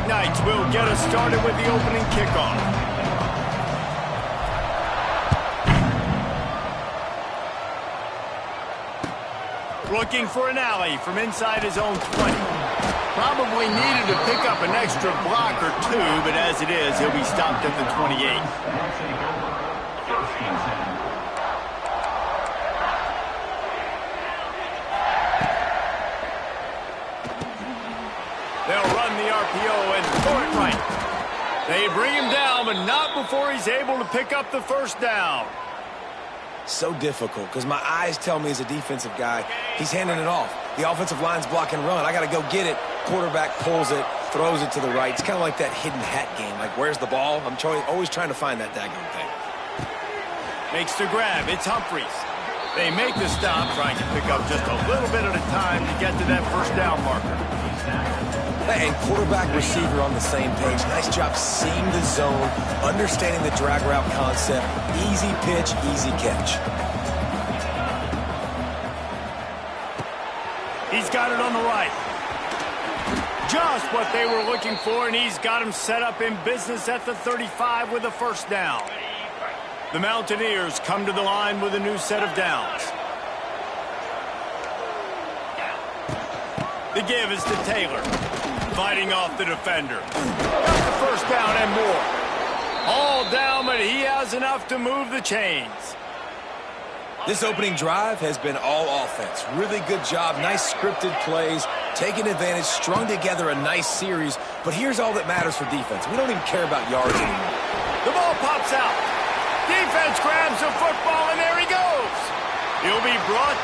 Black Knights will get us started with the opening kickoff. Looking for an alley from inside his own 20. Probably needed to pick up an extra block or two, but as it is, he'll be stopped at the 28. They'll run the RPO and throw it right. They bring him down, but not before he's able to pick up the first down. So difficult because my eyes tell me as a defensive guy, he's handing it off. The offensive line's block and run. I got to go get it. Quarterback pulls it, throws it to the right. It's kind of like that hidden hat game. Like, where's the ball? I'm always trying to find that daggone thing. Makes the grab. It's Humphries. They make the stop, trying to pick up just a little bit at a time to get to that first down marker. And quarterback receiver on the same page. Nice job seeing the zone, understanding the drag route concept. Easy pitch, easy catch. He's got it on the right. Just what they were looking for, and he's got him set up in business at the 35 with a first down. The Mountaineers come to the line with a new set of downs. The give is to Taylor. Fighting off the defender. Got the first down and more. All down, but he has enough to move the chains. This opening drive has been all offense. Really good job. Nice scripted plays. Taking advantage. Strung together a nice series. But here's all that matters for defense. We don't even care about yards anymore. The ball pops out. Defense grabs the football, and there he goes. He'll be brought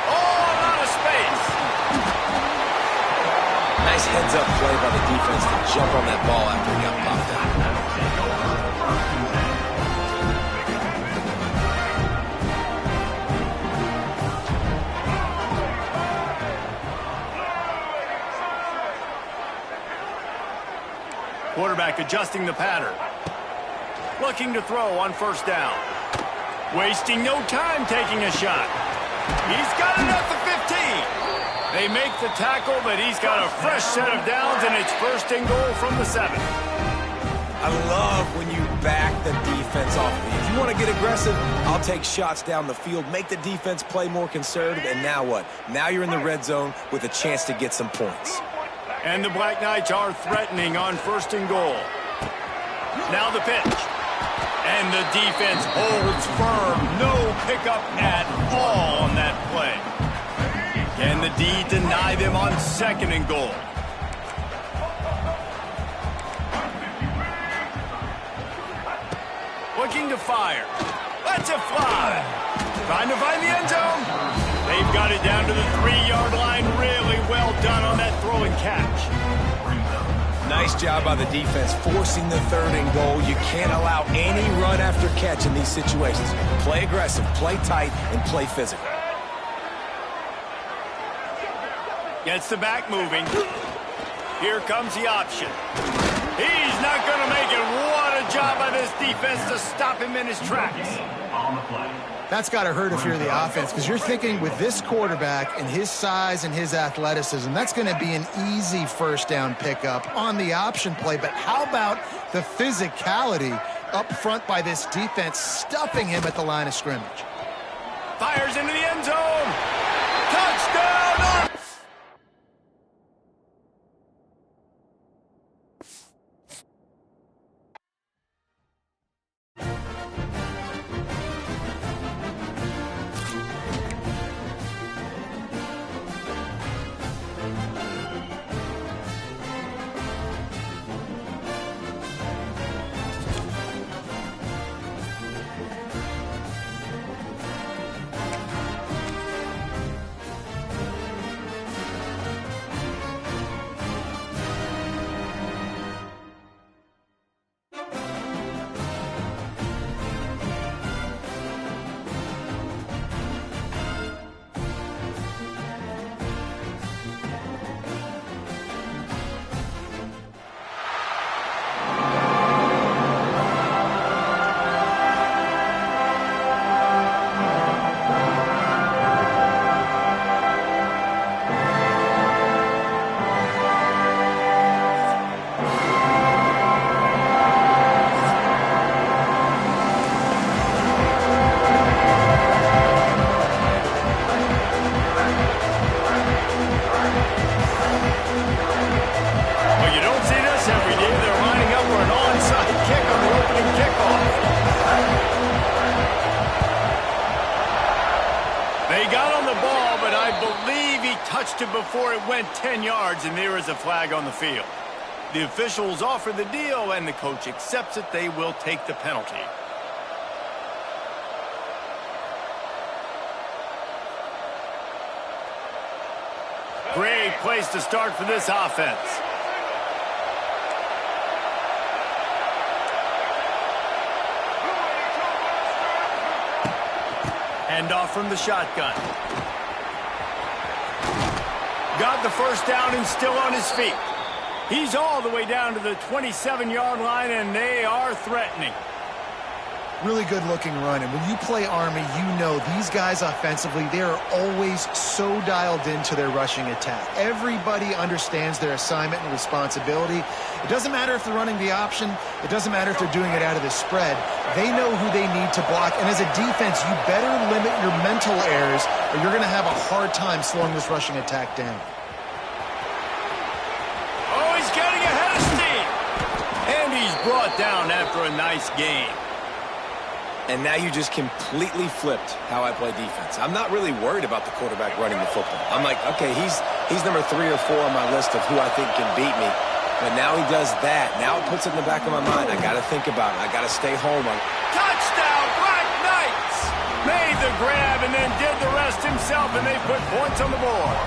all out of space. Nice heads-up play by the defense to jump on that ball after he got popped out. Quarterback adjusting the pattern. Looking to throw on first down. Wasting no time taking a shot. He's got it at the 15. They make the tackle, but he's got a fresh set of downs, and it's first and goal from the 7. I love when you back the defense off me. If you want to get aggressive, I'll take shots down the field, make the defense play more conservative, and now what? Now you're in the red zone with a chance to get some points. And the Black Knights are threatening on first and goal. Now the pitch. And the defense holds firm. No pickup at all on that play. Can the D deny them on second and goal? Looking to fire. Lets it fly. Trying to find the end zone. They've got it down to the 3-yard line. Really well done on that throw and catch. Nice job by the defense forcing the third and goal. You can't allow any run after catch in these situations. Play aggressive, play tight, and play physical. Gets the back moving. Here comes the option. He's not going to make it. What a job by this defense to stop him in his tracks. That's got to hurt if you're the offense, because you're thinking with this quarterback and his size and his athleticism, that's going to be an easy first down pickup on the option play. But how about the physicality up front by this defense, stuffing him at the line of scrimmage? Fires into the end zone. Touchdown! He got on the ball, but I believe he touched it before it went 10 yards, and there is a flag on the field. The officials offer the deal, and the coach accepts it. They will take the penalty. Great place to start for this offense. Hand off from the shotgun. Got the first down and still on his feet. He's all the way down to the 27-yard line, and they are threatening. Really good-looking run, and when you play Army, you know these guys offensively, they are always so dialed into their rushing attack. Everybody understands their assignment and responsibility. It doesn't matter if they're running the option. It doesn't matter if they're doing it out of the spread. They know who they need to block, and as a defense, you better limit your mental errors, or you're going to have a hard time slowing this rushing attack down. Oh, he's getting ahead of steam. And he's brought down after a nice gain. And now you just completely flipped how I play defense. I'm not really worried about the quarterback running the football. I'm like, okay, he's number 3 or 4 on my list of who I think can beat me. But now he does that. Now it puts it in the back of my mind. I got to think about it. I got to stay home. Touchdown, Black Knights! Made the grab and then did the rest himself, and they put points on the board.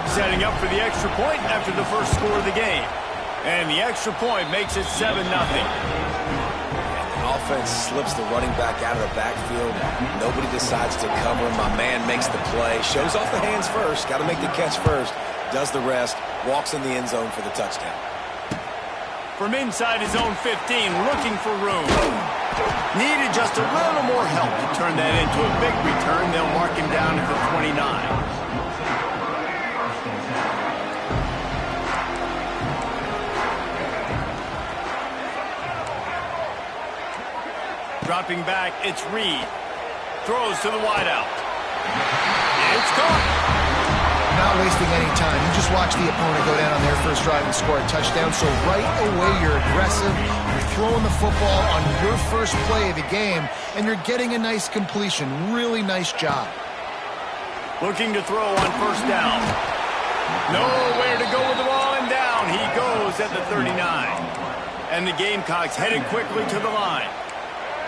Setting up for the extra point after the first score of the game. And the extra point makes it 7-0. Offense slips the running back out of the backfield. Nobody decides to cover him. My man makes the play. Shows off the hands first. Got to make the catch first. Does the rest. Walks in the end zone for the touchdown. From inside his own 15, looking for room. Needed just a little more help to turn that into a big return. They'll mark him down at the 29. Dropping back, it's Reed. Throws to the wideout. It's caught. Not wasting any time. You just watch the opponent go down on their first drive and score a touchdown. So right away, you're aggressive. You're throwing the football on your first play of the game, and you're getting a nice completion. Really nice job. Looking to throw on first down. Nowhere to go with the ball, and down he goes at the 39. And the Gamecocks headed quickly to the line.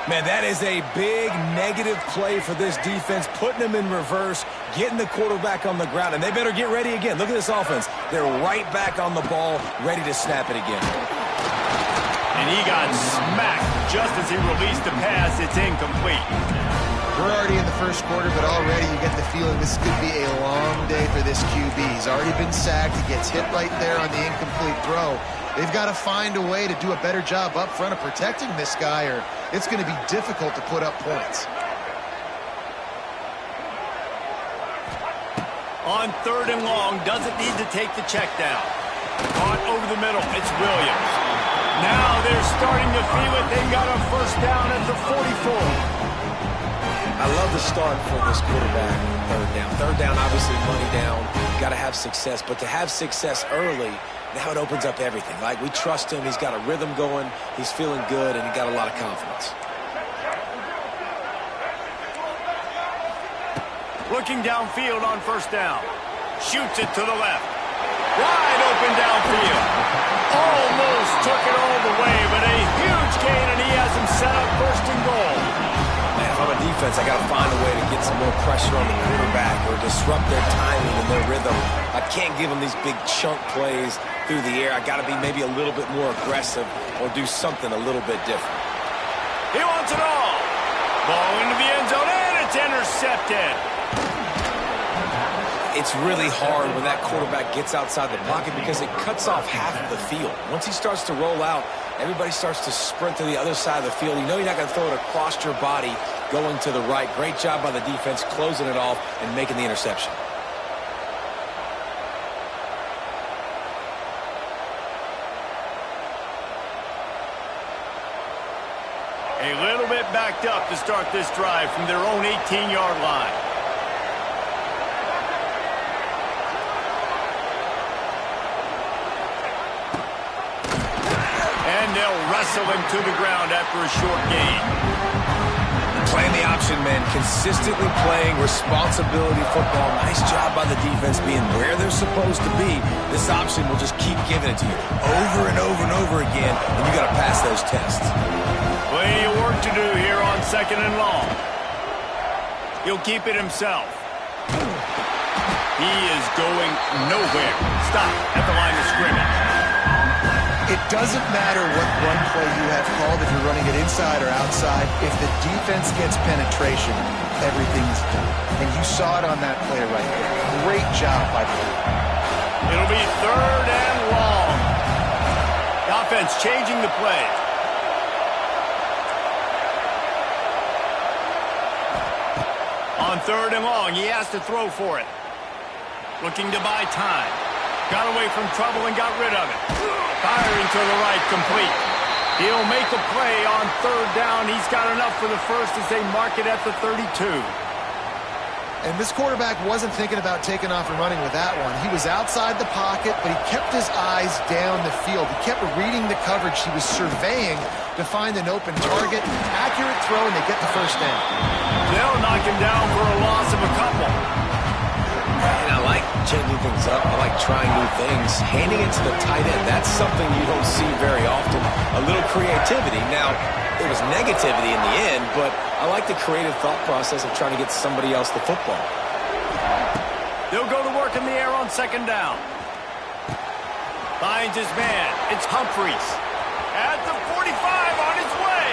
Man, that is a big negative play for this defense, putting them in reverse, getting the quarterback on the ground, and they better get ready again. Look at this offense. They're right back on the ball, ready to snap it again. And he got smacked just as he released the pass. It's incomplete. We're already in the first quarter, but already you get the feeling this could be a long day for this QB. He's already been sacked. He gets hit right there on the incomplete throw. They've got to find a way to do a better job up front of protecting this guy, or it's going to be difficult to put up points. On 3rd and long, doesn't need to take the check down. Caught over the middle, it's Williams. Now they're starting to feel it. They've got a first down at the 44. I love the start for this quarterback. 3rd down. 3rd down, obviously money down. Got to have success, but to have success early, now it opens up everything. Like, we trust him. He's got a rhythm going. He's feeling good, and he got a lot of confidence. Looking downfield on first down. Shoots it to the left. Wide open downfield. Almost took it all the way, but a huge gain, and he has him set up 1st and goal. Man, if I'm a defense, I got to find a way to get some more pressure on the quarterback or disrupt their timing and their rhythm. I can't give them these big chunk plays through the air. I got to be maybe a little bit more aggressive or do something a little bit different. He wants it all. Ball into the end zone, and it's intercepted. It's really hard when that quarterback gets outside the pocket because it cuts off half of the field. Once he starts to roll out, everybody starts to sprint to the other side of the field. You know you're not going to throw it across your body going to the right. Great job by the defense closing it off and making the interception. A little bit backed up to start this drive from their own 18-yard line. And they'll wrestle him to the ground after a short gain. Playing the option men, consistently playing responsibility football. Nice job by the defense being where they're supposed to be. This option will just keep giving it to you over and over and over again, and you got to pass those tests. Plenty of work to do here on 2nd and long. He'll keep it himself. He is going nowhere. Stop at the line of scrimmage. It doesn't matter what run play you have called, if you're running it inside or outside. If the defense gets penetration, everything's done. And you saw it on that play right there. Great job by the defense. It'll be 3rd and long. The offense changing the play. On 3rd and long, he has to throw for it. Looking to buy time. Got away from trouble and got rid of it. Firing to the right, complete. He'll make a play on 3rd down. He's got enough for the first as they mark it at the 32. And this quarterback wasn't thinking about taking off and running with that one. He was outside the pocket, but he kept his eyes down the field. He kept reading the coverage. He was surveying to find an open target. Accurate throw, and they get the first down. They'll knock him down for a loss of a couple. And I like changing things up. I like trying new things. Handing it to the tight end, that's something you don't see very often. A little creativity. Now, there was negativity in the end, but I like the creative thought process of trying to get somebody else the football. They'll go to work in the air on 2nd down. Finds his man. It's Humphries. At the 45 on his way.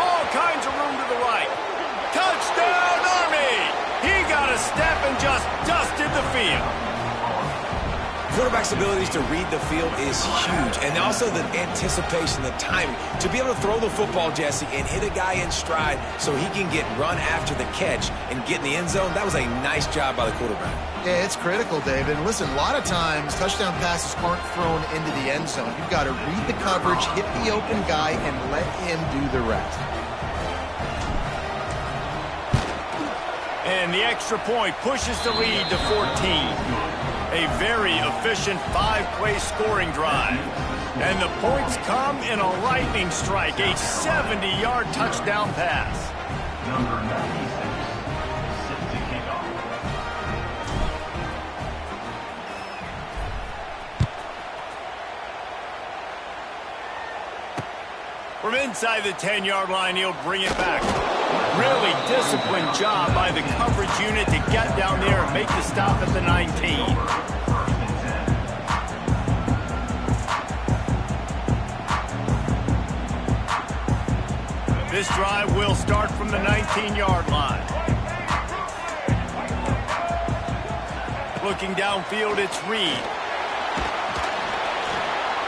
All kinds of room to the right. Touchdown, Army! He got a step and just dusted the field. Quarterback's abilities to read the field is huge, and also the anticipation, the timing. To be able to throw the football, Jesse, and hit a guy in stride so he can get run after the catch and get in the end zone, that was a nice job by the quarterback. Yeah, it's critical, David. And listen, a lot of times touchdown passes aren't thrown into the end zone. You've got to read the coverage, hit the open guy, and let him do the rest. And the extra point pushes the lead to 14. A very efficient 5-play scoring drive. And the points come in a lightning strike, a 70-yard touchdown pass. Number 96, set to kick off. From inside the 10-yard line, he'll bring it back. Really disciplined job by the coverage unit to get down there and make the stop at the 19. This drive will start from the 19-yard line. Looking downfield, it's Reed.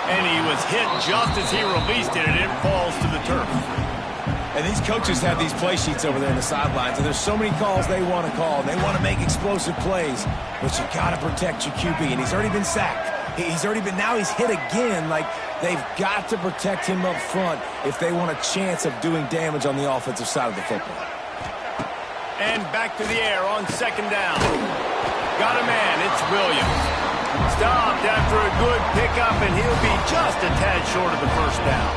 And he was hit just as he released it, and it falls to the turf. And these coaches have these play sheets over there on the sidelines, and there's so many calls they want to call. They want to make explosive plays, but you got to protect your QB, and he's already been sacked. Now he's hit again. Like, they've got to protect him up front if they want a chance of doing damage on the offensive side of the football. And back to the air on 2nd down. Got a man, it's Williams. Stopped after a good pickup, and he'll be just a tad short of the first down.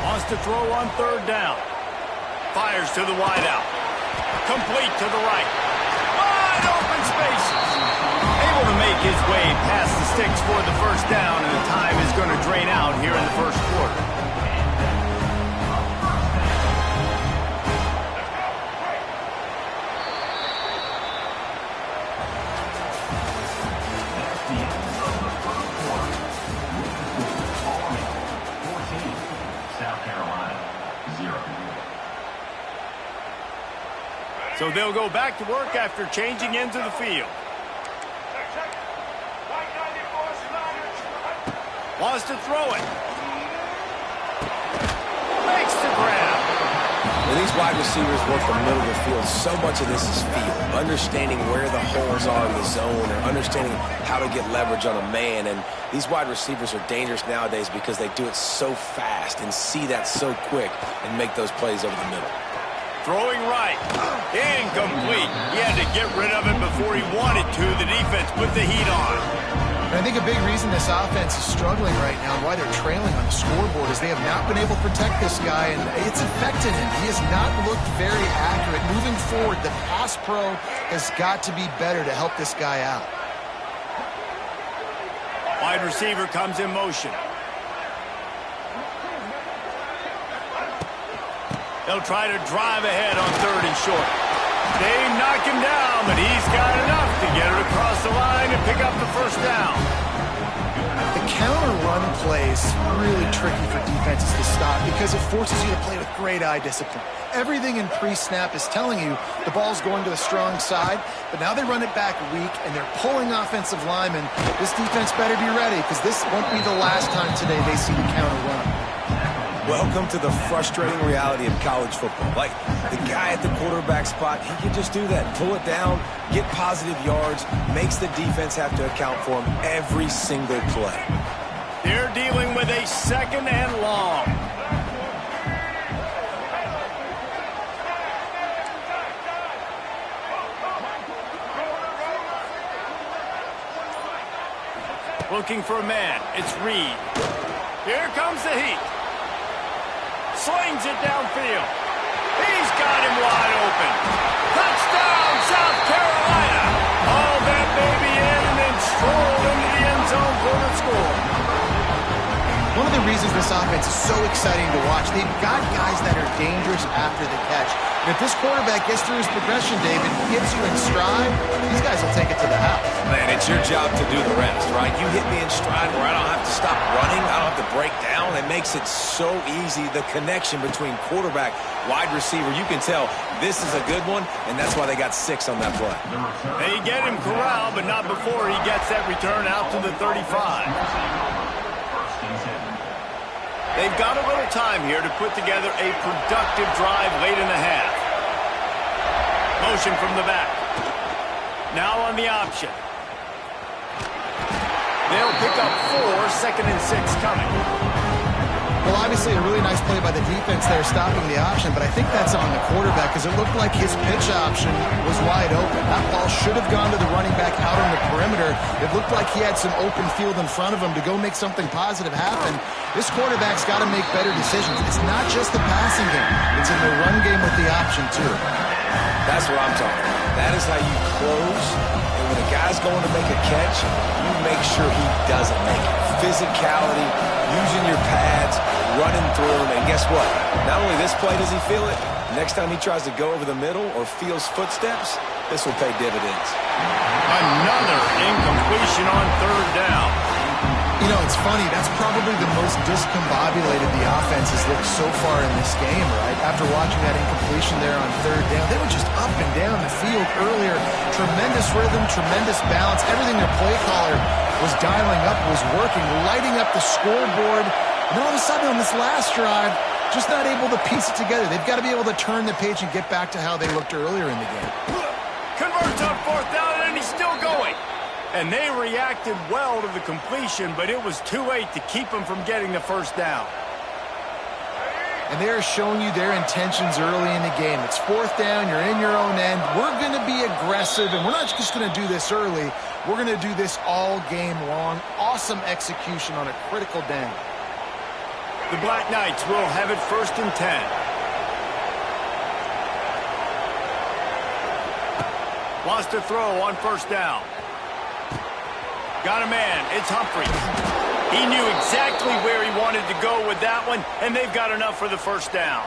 Wants to throw on 3rd down. Fires to the wideout. Complete to the right. Wide open spaces. Able to make his way past the sticks for the first down, and the time is going to drain out here in the first quarter. So they'll go back to work after changing into the field. Wants to throw it. Makes the grab. When these wide receivers work the middle of the field, so much of this is feel. Understanding where the holes are in the zone, or understanding how to get leverage on a man. And these wide receivers are dangerous nowadays because they do it so fast and see that so quick and make those plays over the middle. Throwing right. Incomplete. He had to get rid of it before he wanted to. The defense put the heat on. And I think a big reason this offense is struggling right now and why they're trailing on the scoreboard is they have not been able to protect this guy, and it's affected him. He has not looked very accurate. Moving forward, the pass pro has got to be better to help this guy out. Wide receiver comes in motion. They'll try to drive ahead on 3rd and short. They knock him down, but he's got enough to get it across the line and pick up the first down. The counter run plays really tricky for defenses to stop because it forces you to play with great eye discipline. Everything in pre-snap is telling you the ball's going to the strong side, but now they run it back weak and they're pulling offensive linemen. This defense better be ready because this won't be the last time today they see the counter run. Welcome to the frustrating reality of college football. Like, the guy at the quarterback spot, he can just do that. Pull it down, get positive yards, makes the defense have to account for him every single play. They're dealing with a 2nd and long. Looking for a man. It's Reed. Here comes the heat. Slings it downfield. He's got him wide open. Touchdown, South Carolina. All that baby in and then strolled into the end zone for the score. One of the reasons this offense is so exciting to watch, they've got guys that are dangerous after the catch. And if this quarterback gets through his progression, David, gets you in stride, these guys will take it to the house. Man, it's your job to do the rest, right? You hit me in stride where I don't have to stop running, I don't have to break down. It makes it so easy, the connection between quarterback, wide receiver. You can tell this is a good one, and that's why they got 6 on that play. They get him corralled, but not before he gets that return out to the 35. They've got a little time here to put together a productive drive late in the half. Motion from the back. Now on the option. They'll pick up 4, 2nd and 6 coming. Well, obviously a really nice play by the defense there stopping the option, but I think that's on the quarterback because it looked like his pitch option was wide open. That ball should have gone to the running back out on the perimeter. It looked like he had some open field in front of him to go make something positive happen. This quarterback's got to make better decisions. It's not just the passing game. It's in the run game with the option, too. That's what I'm talking about. That is how you close. And when a guy's going to make a catch, you make sure he doesn't make it. Physicality, using your pads, running through him. And guess what? Not only this play does he feel it, next time he tries to go over the middle or feels footsteps, this will pay dividends. Another incompletion on 3rd down. You know, it's funny. That's probably the most discombobulated the offense has looked so far in this game, right? After watching that incompletion there on 3rd down, they were just up and down the field earlier. Tremendous rhythm, tremendous balance. Everything their play caller was dialing up was working, lighting up the scoreboard. And then all of a sudden on this last drive, just not able to piece it together. They've got to be able to turn the page and get back to how they looked earlier in the game. Converts on 4th down, and he's still going. And they reacted well to the completion, but it was too late to keep them from getting the first down. And they're showing you their intentions early in the game. It's 4th down, you're in your own end. We're going to be aggressive, and we're not just going to do this early. We're going to do this all game long. Awesome execution on a critical down. The Black Knights will have it 1st and 10. Wants to throw on 1st down. Got a man. It's Humphrey. He knew exactly where he wanted to go with that one, and they've got enough for the 1st down.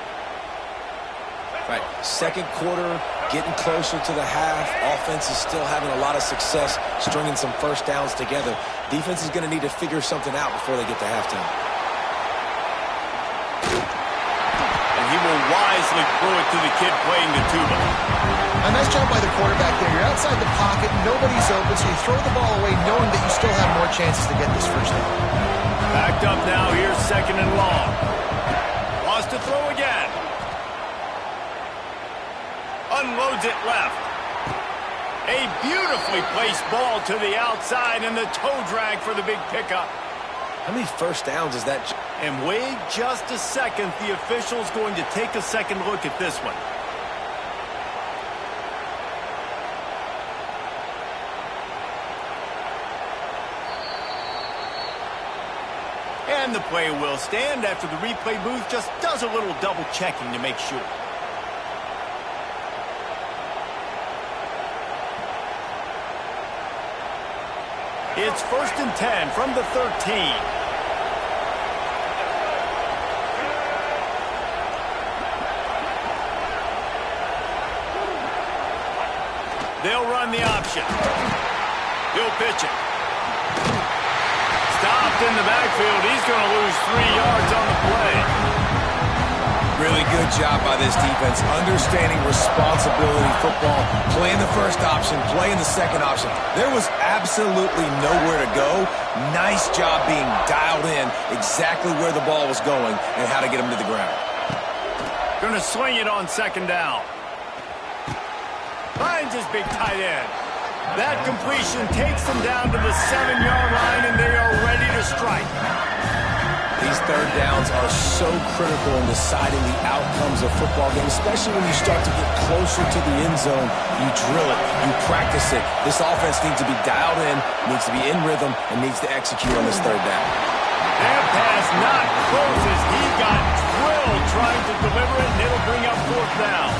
Right, 2nd quarter, getting closer to the half. Offense is still having a lot of success stringing some 1st downs together. Defense is going to need to figure something out before they get to halftime. And he will wisely throw it to the kid playing the tuba. A nice job by the quarterback there. You're outside the pocket, nobody's open, so you throw the ball away knowing that you still have more chances to get this 1st down. Backed up now, here's 2nd and long. Wants to throw again. Unloads it left. A beautifully placed ball to the outside and the toe drag for the big pickup. How many 1st downs is that? And wait just a second. The official's going to take a second look at this one. And the play will stand after the replay booth just does a little double checking to make sure. It's 1st and 10 from the 13. They'll run the option. He'll pitch it. Stopped in the backfield. He's going to lose 3 yards on the play. Really good job by this defense, understanding responsibility football, playing the first option, playing the second option. There was absolutely nowhere to go. Nice job being dialed in exactly where the ball was going and how to get him to the ground. Going to swing it on 2nd down. Finds his big tight end. That completion takes them down to the 7-yard line, and they are ready to strike. These third downs are so critical in deciding the outcomes of football games, especially when you start to get closer to the end zone. You drill it, you practice it. This offense needs to be dialed in, needs to be in rhythm, and needs to execute on this third down. That pass not close as he got drilled trying to deliver it, and it'll bring up 4th down.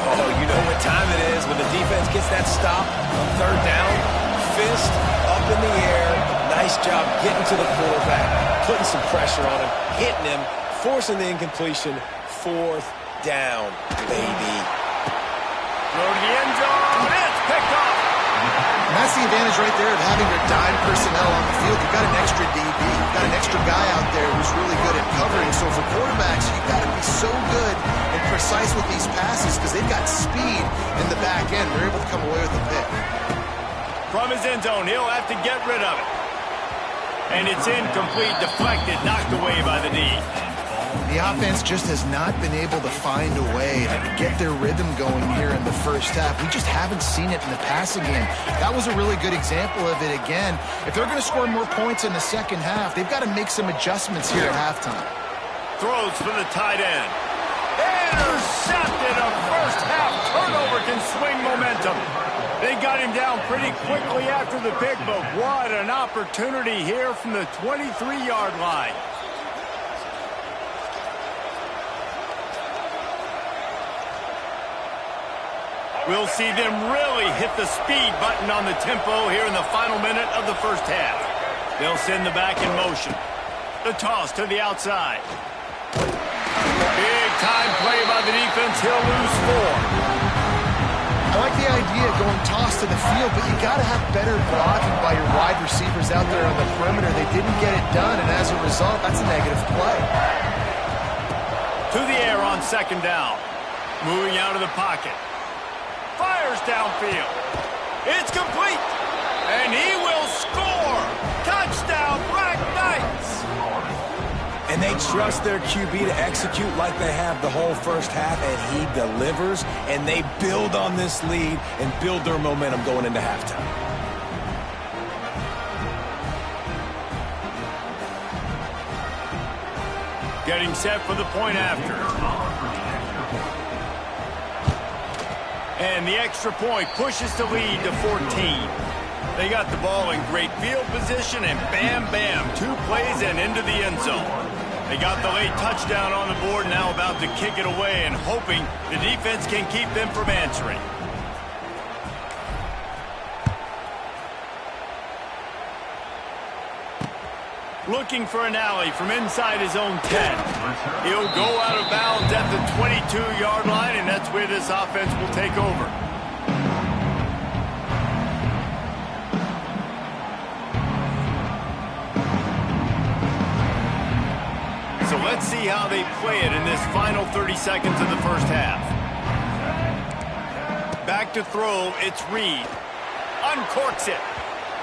Oh, you know what time it is when the defense gets that stop on 3rd down. Fist up in the air. Nice job getting to the quarterback, putting some pressure on him, hitting him, forcing the incompletion. 4th down, baby. Throw to the end zone. It's picked up. And that's the advantage right there of having your dime personnel on the field. You've got an extra DB. You've got an extra guy out there who's really good at covering. So for quarterbacks, you've got to be so good and precise with these passes because they've got speed in the back end. They're able to come away with a pick. From his end zone, he'll have to get rid of it. And it's incomplete, deflected, knocked away by the D. The offense just has not been able to find a way to get their rhythm going here in the first half. We just haven't seen it in the passing game. That was a really good example of it again. If they're going to score more points in the second half, they've got to make some adjustments here at halftime. Throws for the tight end. Intercepted. A first half turnover can swing momentum. They got him down pretty quickly after the pick, but what an opportunity here from the 23-yard line. We'll see them really hit the speed button on the tempo here in the final minute of the first half. They'll send the back in motion. The toss to the outside. Big time play by the defense. He'll lose 4. I like the idea of going toss to the field, but you got to have better blocking by your wide receivers out there on the perimeter. They didn't get it done, and as a result, that's a negative play. To the air on 2nd down. Moving out of the pocket. Fires downfield. It's complete. And he will score. Touchdown, Black Knights. And they trust their QB to execute like they have the whole first half, and he delivers, and they build on this lead and build their momentum going into halftime. Getting set for the point after. And the extra point pushes the lead to 14. They got the ball in great field position, and bam, bam, 2 plays and into the end zone. They got the late touchdown on the board, now about to kick it away and hoping the defense can keep them from answering. Looking for an alley from inside his own 10. He'll go out of bounds at the 22-yard line, and that's where this offense will take over. So let's see how they play it in this final 30 seconds of the first half. Back to throw, it's Reed. Uncorks it.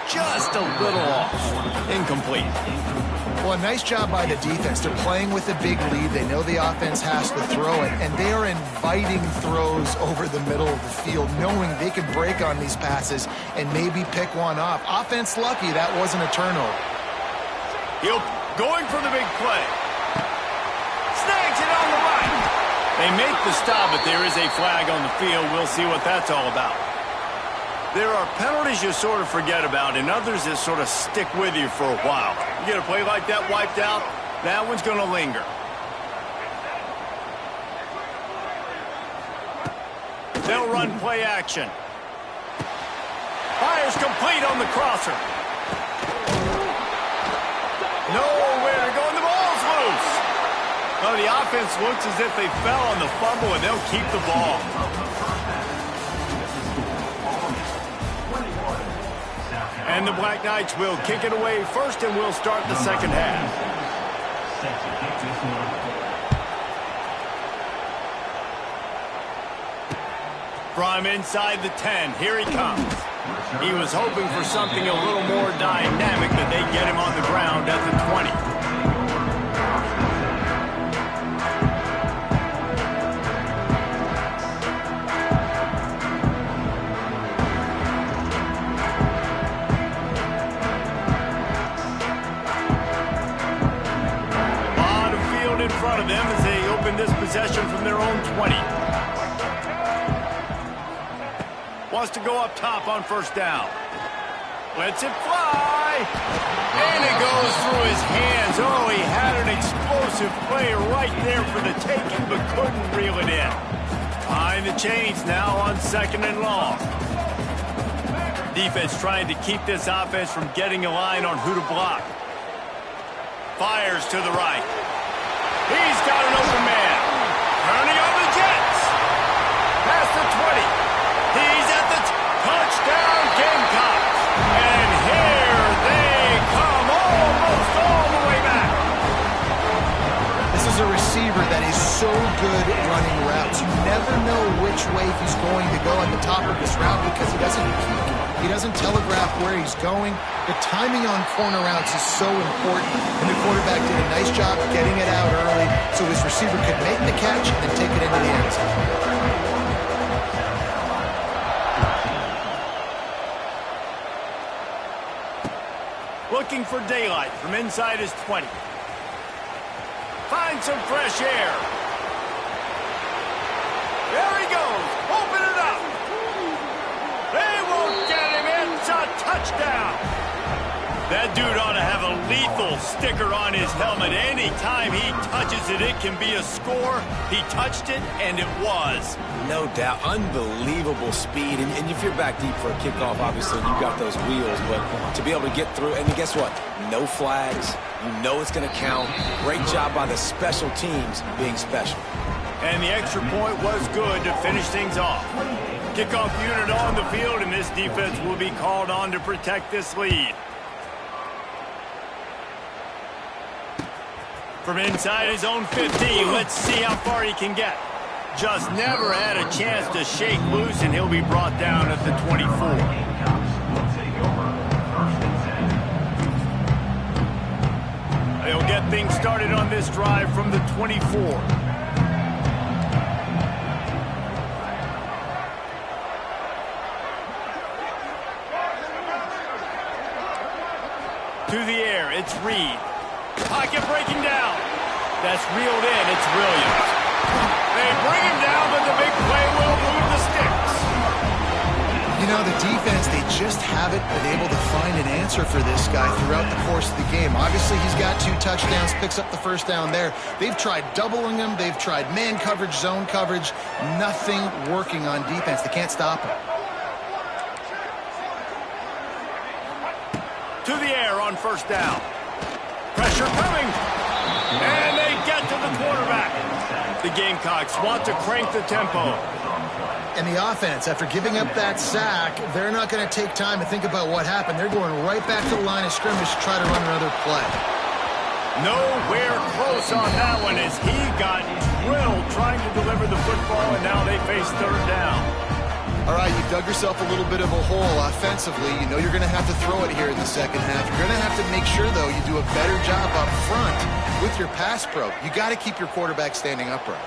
Just a little off. Incomplete. Well, a nice job by the defense. They're playing with a big lead. They know the offense has to throw it, and they are inviting throws over the middle of the field, knowing they can break on these passes and maybe pick one off. Offense lucky that wasn't a turnover. He'll going for the big play. Snags it on the right. They make the stop, but there is a flag on the field. We'll see what that's all about. There are penalties you sort of forget about and others that sort of stick with you for a while. You get a play like that wiped out, that one's going to linger. They'll run play action. Fires complete on the crosser. Nowhere to go, and the ball's loose. Well, the offense looks as if they fell on the fumble, and they'll keep the ball. And the Black Knights will kick it away first, and we'll start the second half. From inside the 10, here he comes. He was hoping for something a little more dynamic, but they get him on the ground at the 20. In front of them as they open this possession from their own 20. Wants to go up top on first down. Lets it fly. And it goes through his hands. Oh, he had an explosive play right there for the taking, but couldn't reel it in. Behind the chains now on second and long. Defense trying to keep this offense from getting a line on who to block. Fires to the right. He's got an open man. Turning on the Jets. Past the 20. He's at the touchdown Gamecocks. And here they come almost all the way back. This is a receiver that is so good at running routes. You never know which way he's going to go at the top of his route because he doesn't peek. He doesn't telegraph where he's going. The timing on corner routes is so important, and the quarterback did a nice job getting it out early so his receiver could make the catch and take it into the end zone. Looking for daylight from inside his 20. Find some fresh air. There he goes. Open it up. They won't get him. It's a touchdown. That dude ought to have a lethal sticker on his helmet. Anytime he touches it, it can be a score. He touched it, and it was. No doubt. Unbelievable speed. And if you're back deep for a kickoff, obviously you've got those wheels. But to be able to get through, and guess what? No flags. You know it's going to count. Great job by the special teams being special. And the extra point was good to finish things off. Kickoff unit on the field, and this defense will be called on to protect this lead. From inside his own 15, let's see how far he can get. Just never had a chance to shake loose, and he'll be brought down at the 24. They'll get things started on this drive from the 24. To the air, it's Reed. Pocket breaking down. That's reeled in. It's Williams. They bring him down, but the big play will move the sticks. You know, the defense, they just haven't been able to find an answer for this guy throughout the course of the game. Obviously, he's got 2 touchdowns, picks up the first down there. They've tried doubling him. They've tried man coverage, zone coverage. Nothing working on defense. They can't stop him. To the air on first down. Pressure coming. And they get to the quarterback. The Gamecocks want to crank the tempo. And the offense, after giving up that sack, they're not going to take time to think about what happened. They're going right back to the line of scrimmage to try to run another play. Nowhere close on that one as he got drilled trying to deliver the football, and now they face third down. All right, you dug yourself a little bit of a hole offensively. You know you're going to have to throw it here in the second half. You're going to have to make sure, though, you do a better job up front with your pass pro. You got to keep your quarterback standing upright.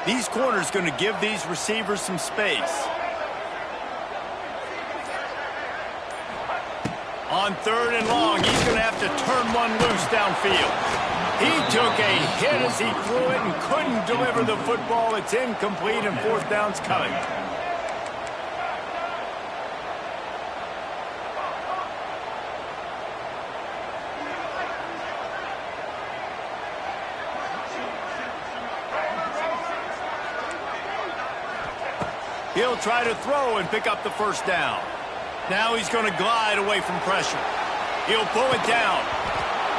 These corners going to give these receivers some space. On third and long, he's going to have to turn one loose downfield. He took a hit as he threw it and couldn't deliver the football. It's incomplete, and fourth down's coming. He'll try to throw and pick up the first down. Now he's going to glide away from pressure. He'll pull it down.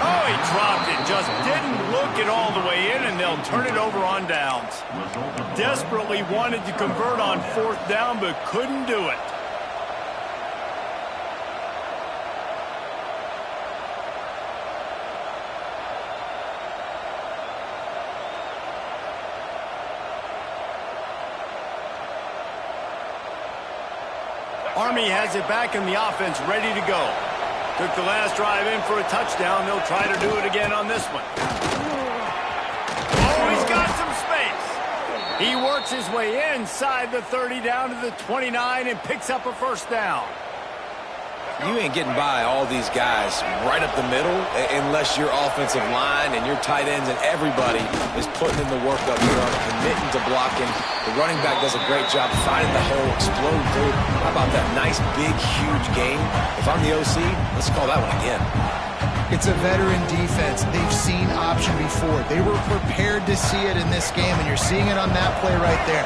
Oh, he dropped it. Just didn't look it all the way in, and they'll turn it over on downs. Desperately wanted to convert on fourth down, but couldn't do it. Army has it back in the offense, ready to go. Took the last drive in for a touchdown. They'll try to do it again on this one. Oh, he's got some space. He works his way inside the 30 down to the 29 and picks up a first down. You ain't getting by all these guys right up the middle unless your offensive line and your tight ends and everybody is putting in the work up here on committing to blocking. The running back does a great job finding the hole, exploding through. How about that nice, big, huge game? If I'm the OC, let's call that one again. It's a veteran defense. They've seen option before. They were prepared to see it in this game, and you're seeing it on that play right there.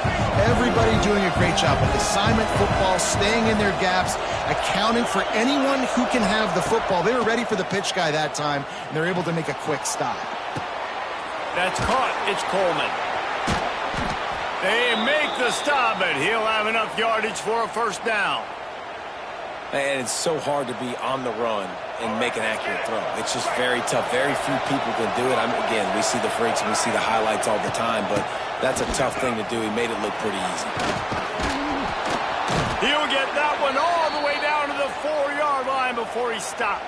Everybody doing a great job with assignment football, staying in their gaps, accounting for anyone who can have the football. They were ready for the pitch guy that time, and they're able to make a quick stop. That's caught. It's Coleman. They make the stop, but he'll have enough yardage for a first down. And it's so hard to be on the run and make an accurate throw. It's just very tough. Very few people can do it. Again, we see the freaks and we see the highlights all the time, but that's a tough thing to do. He made it look pretty easy. He'll get that one all the way down to the 4-yard line before he stopped.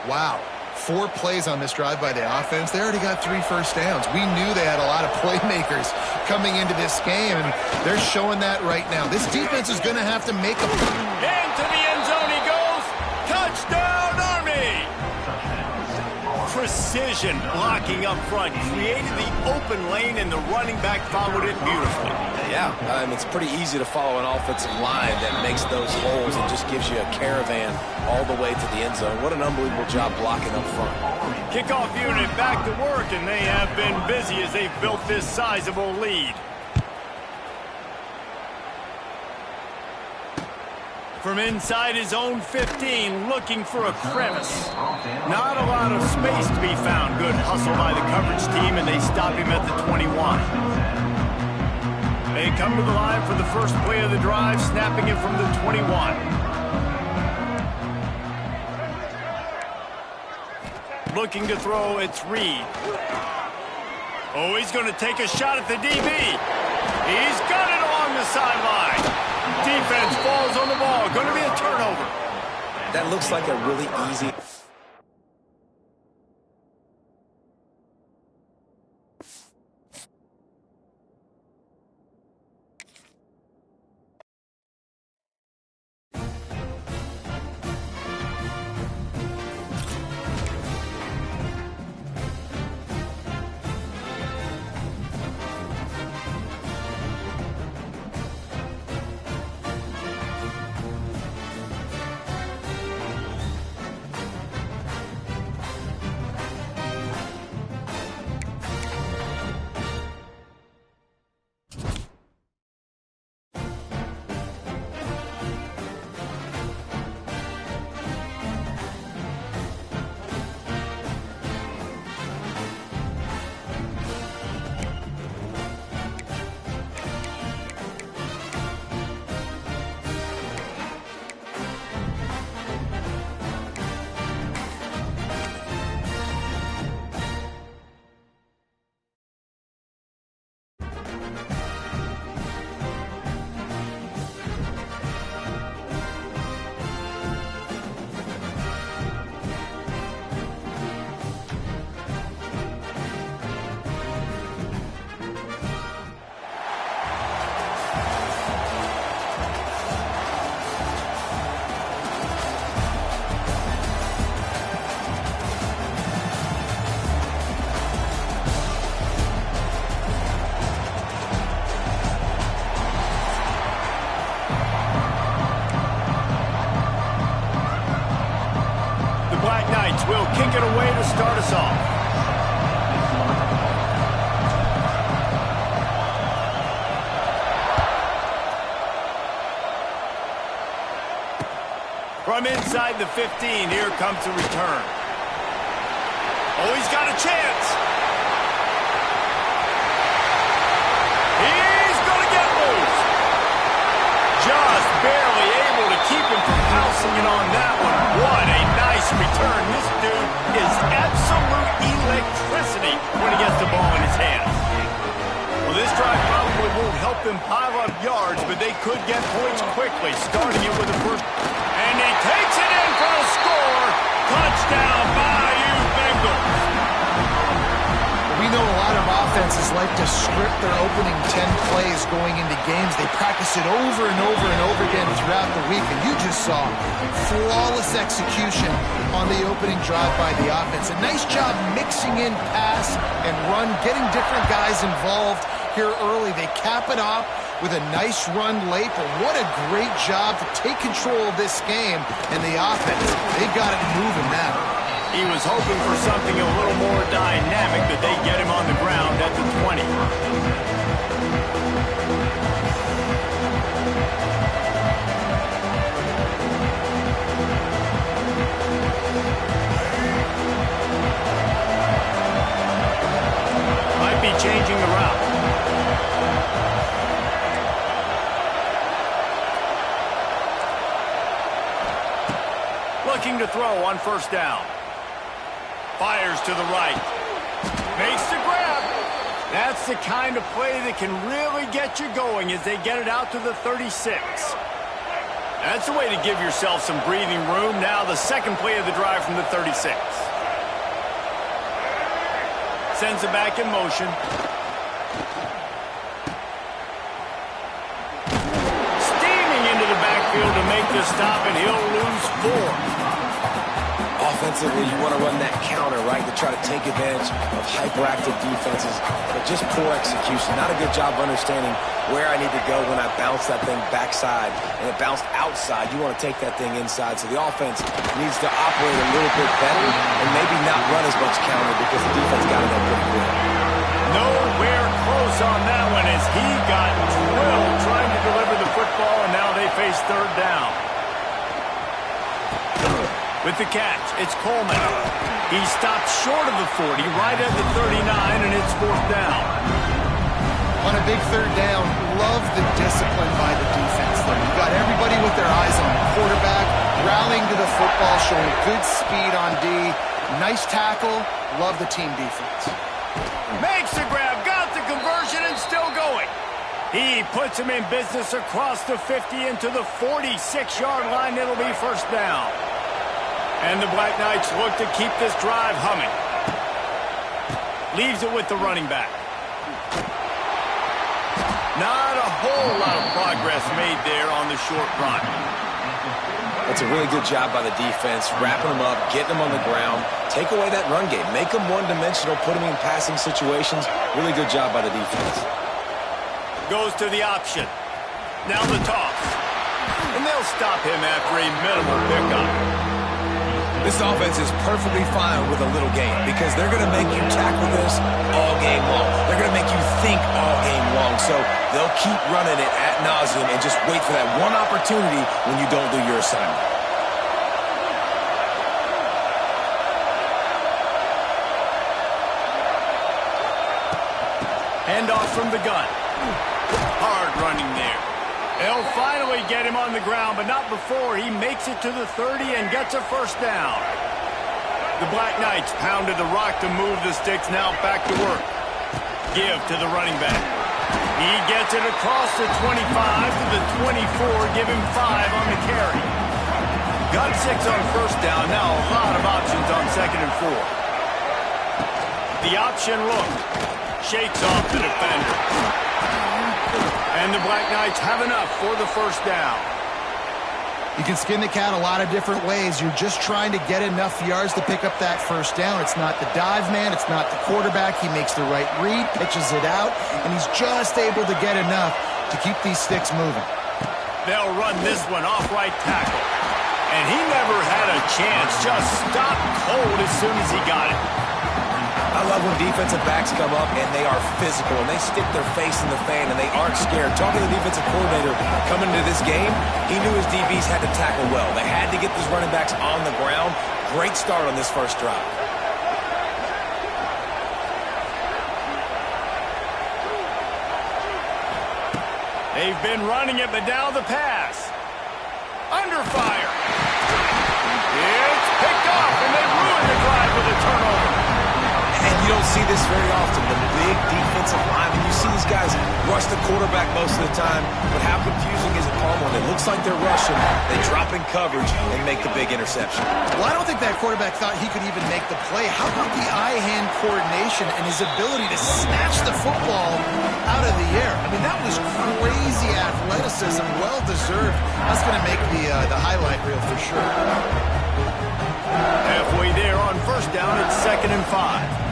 Wow. 4 plays on this drive by the offense. They already got 3 first downs. We knew they had a lot of playmakers coming into this game, and they're showing that right now. This defense is going to have to make a... Into the end zone he goes. Touchdown, Army! Precision blocking up front. Created the open lane, and the running back followed it beautifully. Yeah, it's pretty easy to follow an offensive line that makes those holes and just gives you a caravan all the way to the end zone. What an unbelievable job blocking up front. Kickoff unit back to work, and they have been busy as they've built this sizable lead. From inside his own 15, looking for a crevice. Not a lot of space to be found. Good hustle by the coverage team, and they stop him at the 21. They come to the line for the first play of the drive, snapping it from the 21. Looking to throw, it's Reed. Oh, he's going to take a shot at the DB. He's got it along the sideline. Defense falls on the ball. Going to be a turnover. That looks like a really easy... Black Knights will kick it away to start us off. From inside the 15, here comes the return. Oh, he's got a chance. He's going to get loose. Just barely able to keep him from pouncing in on that one. What a nice return. This dude is absolute electricity when he gets the ball in his hands. Well, this drive probably won't help them pile up yards, but they could get points quickly, starting it with the first. And he takes it in for a score. Touchdown, Bayou Bengals. We know a lot of offenses like to script their opening 10 plays going into games. They practice it over and over and over again throughout the week, and you just saw flawless execution on the opening drive by the offense. A nice job mixing in pass and run, getting different guys involved here early. They cap it off with a nice run late, but what a great job to take control of this game and the offense. They've got it moving now. He was hoping for something a little more dynamic, but they get him on the ground at the 20. Might be changing the route. Looking to throw on first down. Fires to the right. Makes the grab. That's the kind of play that can really get you going as they get it out to the 36. That's a way to give yourself some breathing room. Now the second play of the drive from the 36. Sends it back in motion. Steaming into the backfield to make the stop, and he'll lose 4. Offensively, you want to run that counter, right, to try to take advantage of hyperactive defenses, but just poor execution. Not a good job of understanding where I need to go when I bounce that thing backside, and it bounced outside. You want to take that thing inside, so the offense needs to operate a little bit better and maybe not run as much counter because the defense got it up pretty quick. Nowhere close on that one as he got drilled trying to deliver the football, and now they face third down. With the catch, it's Coleman. He stopped short of the 40, right at the 39, and it's fourth down. On a big third down, love the discipline by the defense there. You've got everybody with their eyes on the quarterback, rallying to the football, showing good speed on D. Nice tackle. Love the team defense. Makes the grab, got the conversion, and still going. He puts him in business across the 50 into the 46-yard line. It'll be first down. And the Black Knights look to keep this drive humming. Leaves it with the running back. Not a whole lot of progress made there on the short run. That's a really good job by the defense, wrapping them up, getting them on the ground, take away that run game, make them one-dimensional, put them in passing situations. Really good job by the defense. Goes to the option. Now the toss. And they'll stop him after a minimal pickup. This offense is perfectly fine with a little game because they're going to make you tackle this all game long. They're going to make you think all game long. So they'll keep running it ad nauseum and just wait for that one opportunity when you don't do your assignment. Handoff from the gun. Hard running there. They'll finally get him on the ground, but not before he makes it to the 30 and gets a first down. The Black Knights pounded the rock to move the sticks, now back to work. Give to the running back. He gets it across the 25 to the 24, give him 5 on the carry. Got 6 on first down, now a lot of options on second and 4. The option look. Shakes off the defender. And the Black Knights have enough for the first down. You can skin the cat a lot of different ways. You're just trying to get enough yards to pick up that first down. It's not the dive man. It's not the quarterback. He makes the right read, pitches it out, and he's just able to get enough to keep these sticks moving. They'll run this one off right tackle. And he never had a chance. Just stopped cold as soon as he got it. I love when defensive backs come up and they are physical and they stick their face in the fan and they aren't scared. Talking to the defensive coordinator coming into this game, he knew his DBs had to tackle well. They had to get these running backs on the ground. Great start on this first drive. They've been running it, but now the pass. Under fire. It's picked off, and they ruined the drive with a turnover. And you don't see this very often, the big defensive linemen. You see these guys rush the quarterback most of the time, but how confusing is it, Paul, when it looks like they're rushing, they drop in coverage and make the big interception? Well, I don't think that quarterback thought he could even make the play. How about the eye-hand coordination and his ability to snatch the football out of the air? I mean, that was crazy athleticism, well-deserved. That's going to make the highlight reel for sure. Halfway there on first down, it's 2nd and 5.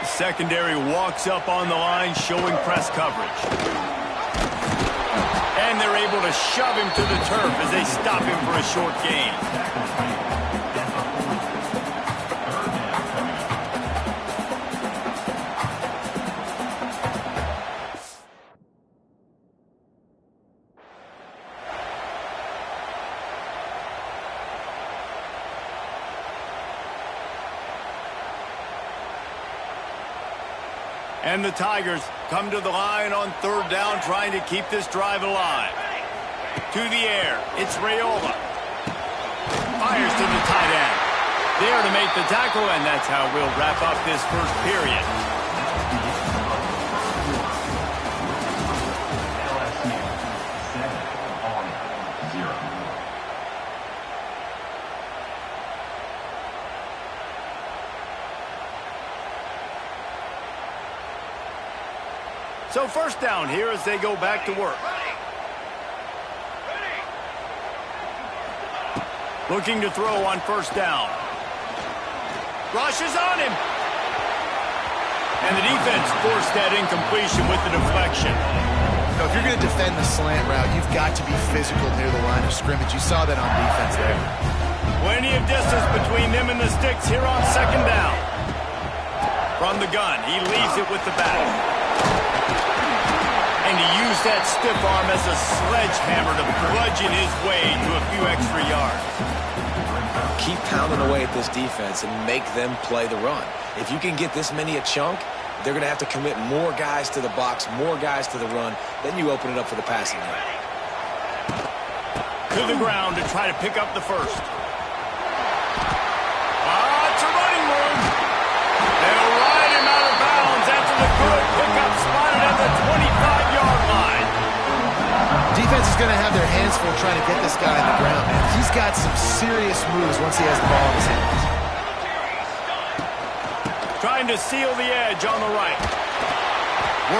The secondary walks up on the line, showing press coverage. And they're able to shove him to the turf as they stop him for a short gain. And the Tigers come to the line on 3rd down, trying to keep this drive alive. To the air, it's Raiola. Fires to the tight end. There to make the tackle, and that's how we'll wrap up this first period. So first down here as they go back to work. Looking to throw on first down. Rush is on him. And the defense forced that incompletion with the deflection. So if you're going to defend the slant route, you've got to be physical near the line of scrimmage. You saw that on defense there. Plenty of distance between them and the sticks here on 2nd down. From the gun, he leaves it with the back. And he used that stiff arm as a sledgehammer to bludgeon his way to a few extra yards. Keep pounding away at this defense and make them play the run. If you can get this many a chunk, they're going to have to commit more guys to the box, more guys to the run. Then you open it up for the passing game. To the ground to try to pick up the first. It's a running room. They'll ride him out of bounds after the good pickup spotted at the 25-yard line. Defense is going to have their hands full trying to get this guy on the ground, man. He's got some serious moves once he has the ball in his hands. Trying to seal the edge on the right.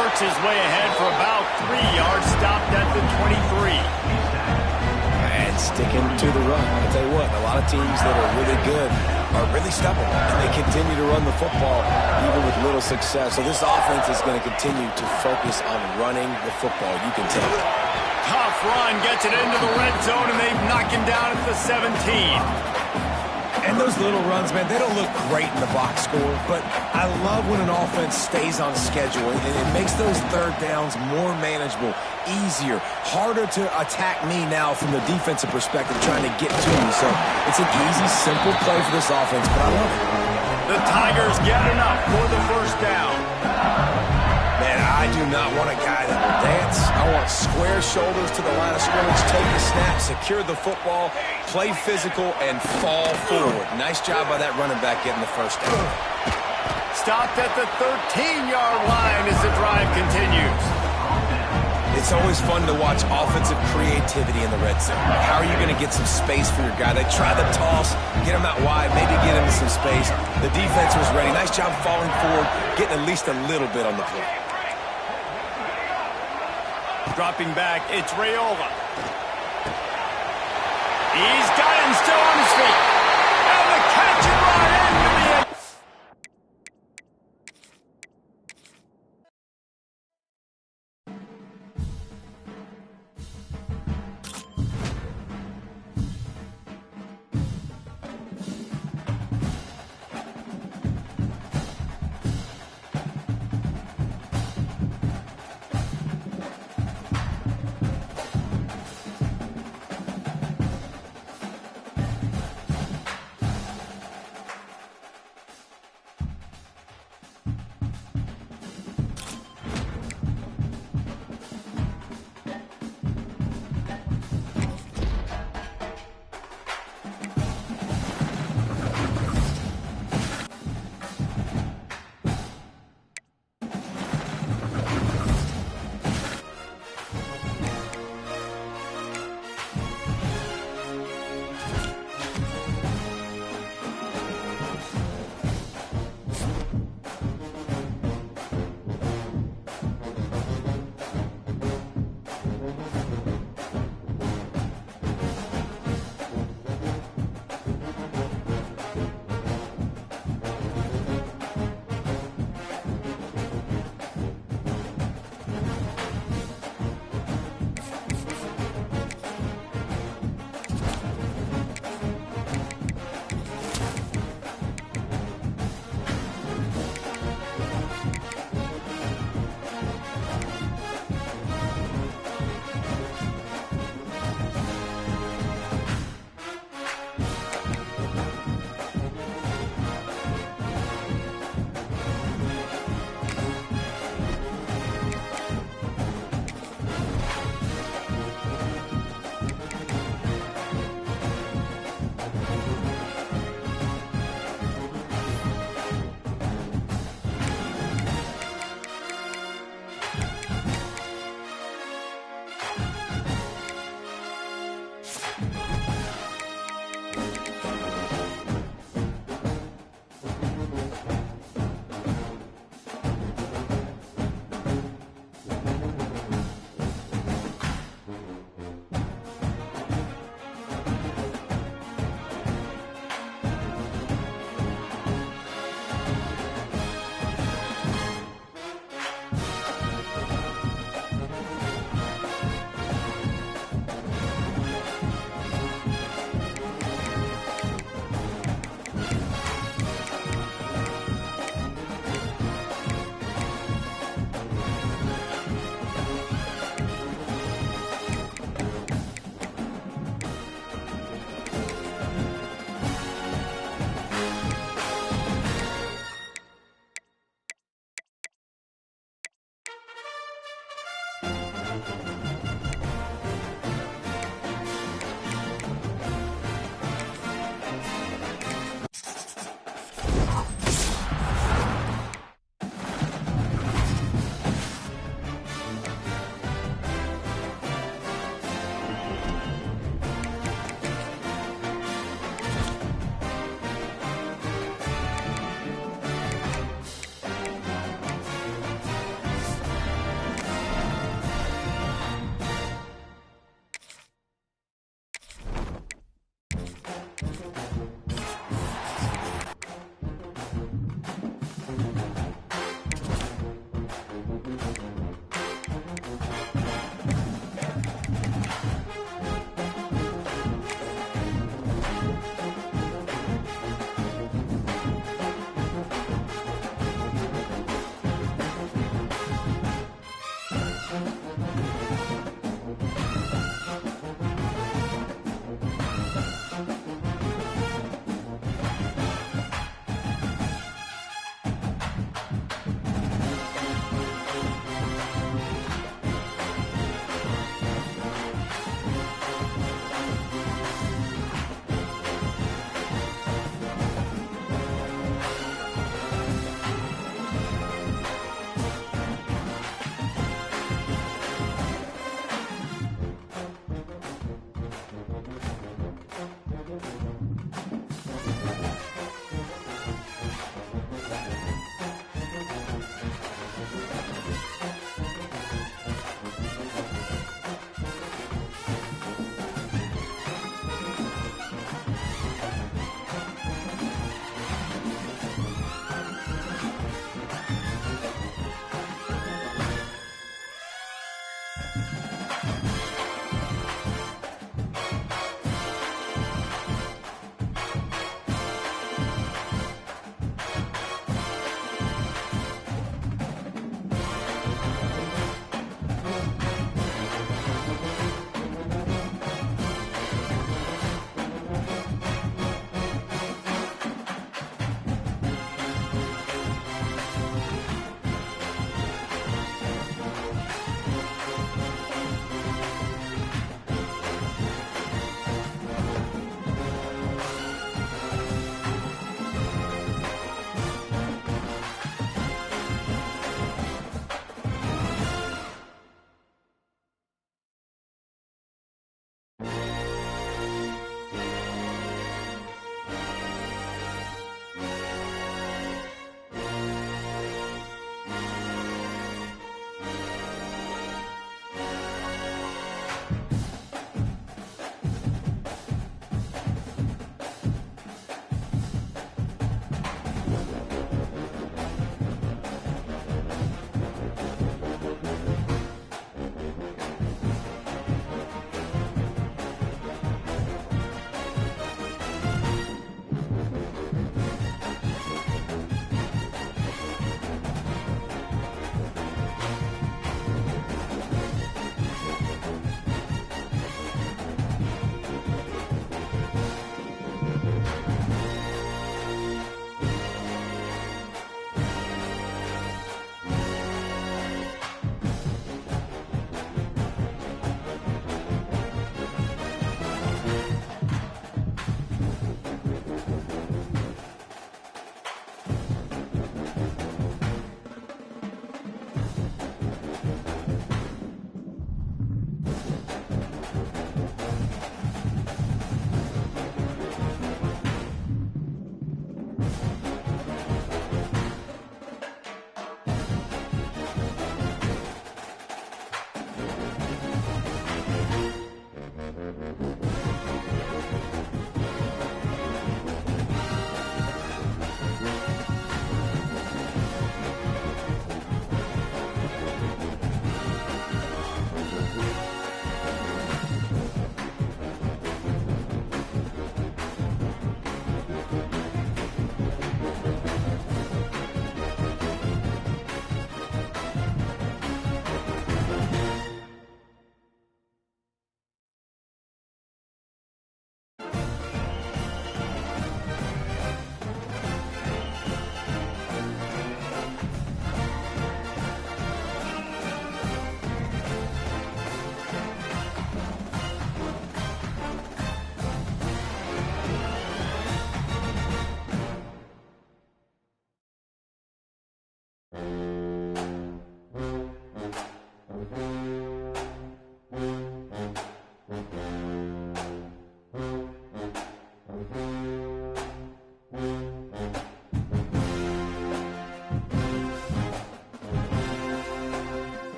Works his way ahead for about 3 yards, stopped at the 23. And sticking to the run. I'll tell you what, a lot of teams that are really good are really stubborn, and they continue to run the football even with little success. So this offense is going to continue to focus on running the football. You can tell. Tough run, gets it into the red zone, and they've knocked him down at the 17. And those little runs, man, they don't look great in the box score, but I love when an offense stays on schedule, and it makes those 3rd downs more manageable, easier, harder to attack me now from the defensive perspective, trying to get to me. So it's an easy, simple play for this offense, but I love it. The Tigers get enough for the first down. Man, I do not want a guy that will dance. I want square shoulders to the line of scrimmage, take the snap, secure the football, play physical, and fall forward. Nice job by that running back getting the first down. Stopped at the 13-yard line as the drive continues. It's always fun to watch offensive creativity in the red zone. How are you going to get some space for your guy? They try the toss, get him out wide, maybe get him some space. The defense was ready. Nice job falling forward, getting at least a little bit on the play. Dropping back, it's Raiola. He's got